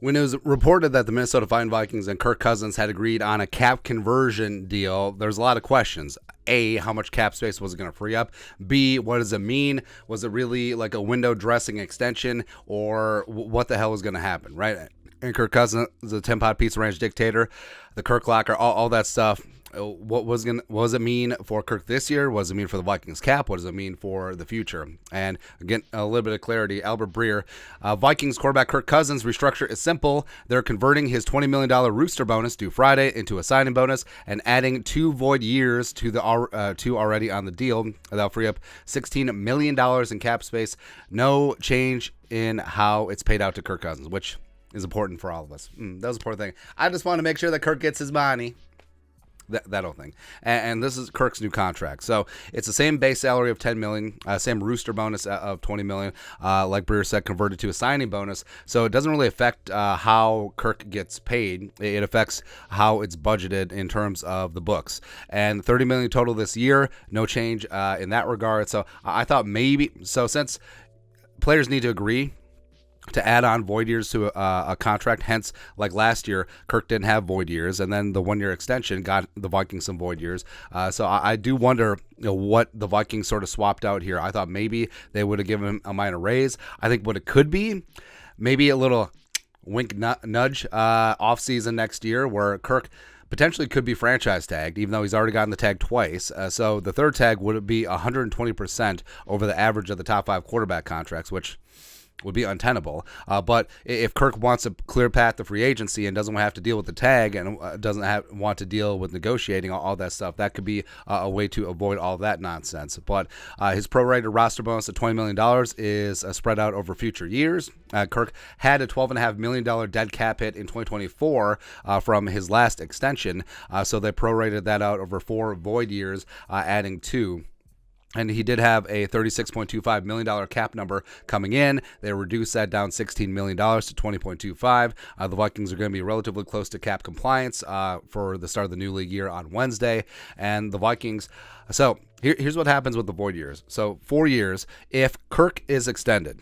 When it was reported that the Minnesota Vikings and Kirk Cousins had agreed on a cap conversion deal, there's a lot of questions. A, how much cap space was it going to free up? B, what does it mean? Was it really like a window dressing extension, or what the hell was going to happen, right? And Kirk Cousins, the 10-pot Pizza Ranch dictator, the Kirk locker, all that stuff. What does it mean for Kirk this year? What does it mean for the Vikings cap? What does it mean for the future? And again, a little bit of clarity. Albert Breer, Vikings quarterback Kirk Cousins' restructure is simple. They're converting his $20 million rooster bonus due Friday into a signing bonus and adding 2 void years to the 2 already on the deal. That'll free up $16 million in cap space. No change in how it's paid out to Kirk Cousins, which is important for all of us. That was an important thing. I just want to make sure that Kirk gets his money. That whole thing. And this is Kirk's new contract. So it's the same base salary of $10 million, same rooster bonus of $20 million, like Breer said, converted to a signing bonus. So it doesn't really affect how Kirk gets paid. It affects how it's budgeted in terms of the books. And $30 million total this year, no change in that regard. So I thought maybe, so since players need to agree to add on void years to a contract. Hence, like last year, Kirk didn't have void years, and then the 1-year extension got the Vikings some void years. So I do wonder what the Vikings sort of swapped out here. I thought maybe they would have given him a minor raise. I think what it could be, maybe a little wink nudge offseason next year where Kirk potentially could be franchise tagged, even though he's already gotten the tag twice. So the third tag would be 120% over the average of the top 5 quarterback contracts, which would be untenable. But if Kirk wants a clear path to free agency and doesn't have to deal with the tag and doesn't want to deal with negotiating all that stuff, that could be a way to avoid all that nonsense. But his prorated roster bonus of $20 million is spread out over future years. Kirk had a $12.5 million dead cap hit in 2024 from his last extension, so they prorated that out over 4 void years, adding 2. And he did have a $36.25 million cap number coming in. They reduced that down $16 million to $20.25. The Vikings are going to be relatively close to cap compliance for the start of the new league year on Wednesday. And the Vikings, so here's what happens with the void years. So 4 years, if Kirk is extended,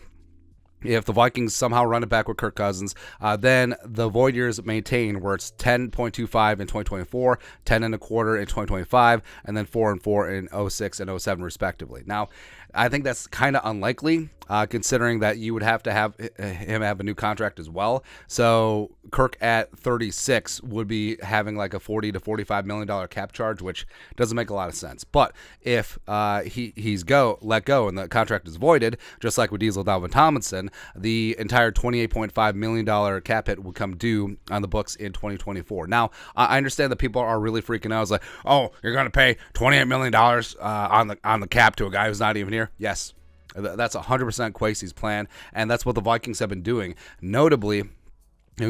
if the Vikings somehow run it back with Kirk Cousins, then the void years maintain where it's 10.25 in 2024, 10 and a quarter in 2025, and then 4 and 4 in 06 and 07 respectively. Now, I think that's kind of unlikely, considering that you would have to have him have a new contract as well. So Kirk at 36 would be having like a $40 to $45 million cap charge, which doesn't make a lot of sense. But if he's let go and the contract is voided, just like with Diesel Dalvin Tomlinson, the entire $28.5 million cap hit would come due on the books in 2024. Now, I understand that people are really freaking out. It's like, oh, you're going to pay $28 million on the cap to a guy who's not even here? Yes. That's 100% Kwesi's plan, and that's what the Vikings have been doing. Notably,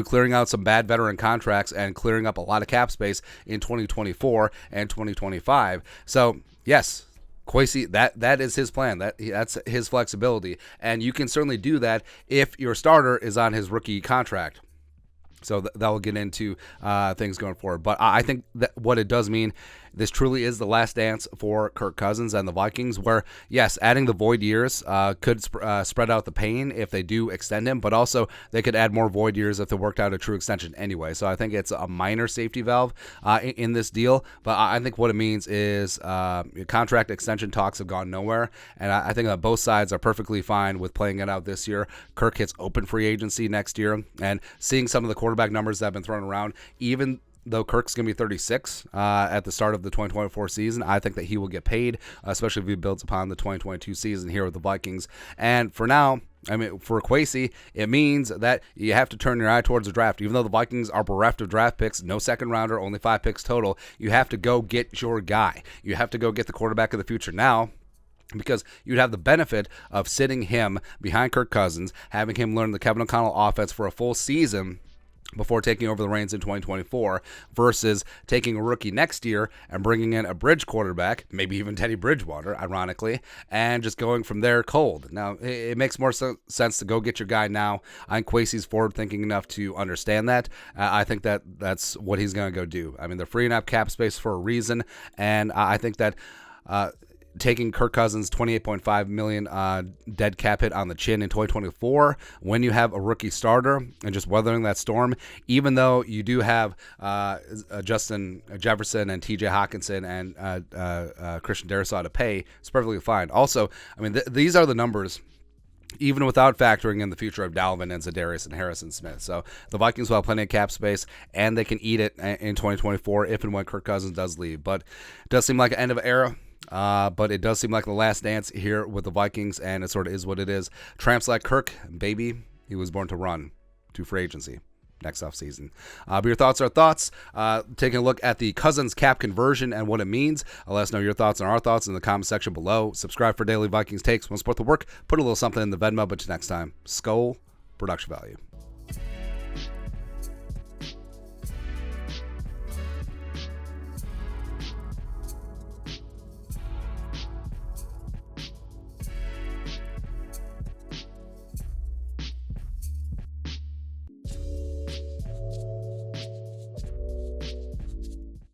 clearing out some bad veteran contracts and clearing up a lot of cap space in 2024 and 2025. So, yes, Kwesi, that is his plan. That's his flexibility, and you can certainly do that if your starter is on his rookie contract. So that will get into things going forward. But I think that what it does mean, this truly is the last dance for Kirk Cousins and the Vikings, where, yes, adding the void years could spread out the pain if they do extend him, but also they could add more void years if they worked out a true extension anyway. So I think it's a minor safety valve in this deal, but I think what it means is contract extension talks have gone nowhere, and I think that both sides are perfectly fine with playing it out this year. Kirk hits open free agency next year, and seeing some of the quarterback numbers that have been thrown around, even though Kirk's going to be 36 at the start of the 2024 season, I think that he will get paid, especially if he builds upon the 2022 season here with the Vikings. And for now, I mean, for Kwesi, it means that you have to turn your eye towards the draft. Even though the Vikings are bereft of draft picks, no second rounder, only 5 picks total, you have to go get your guy. You have to go get the quarterback of the future now, because you'd have the benefit of sitting him behind Kirk Cousins, having him learn the Kevin O'Connell offense for a full season before taking over the reins in 2024, versus taking a rookie next year and bringing in a bridge quarterback, maybe even Teddy Bridgewater, ironically, and just going from there cold. Now, it makes more sense to go get your guy now. I think Kwesi's forward-thinking enough to understand that. I think that that's what he's going to go do. I mean, they're freeing up cap space for a reason, and I think that taking Kirk Cousins' $28.5 million dead cap hit on the chin in 2024 when you have a rookie starter and just weathering that storm, even though you do have Justin Jefferson and TJ Hawkinson and Christian Darrisaw to pay, it's perfectly fine. Also, I mean, these are the numbers even without factoring in the future of Dalvin and Za'Darius and Harrison Smith. So the Vikings will have plenty of cap space, and they can eat it in 2024 if and when Kirk Cousins does leave. But it does seem like an end of an era. But it does seem like the last dance here with the Vikings, and it sort of is what it is. Tramps like Kirk, baby, he was born to run to free agency next offseason. But your thoughts are thoughts. Taking a look at the Cousins cap conversion and what it means. Let us know your thoughts and our thoughts in the comment section below. Subscribe for daily Vikings takes. Want to support the work? Put a little something in the Venmo. But next time, Skull Production Value.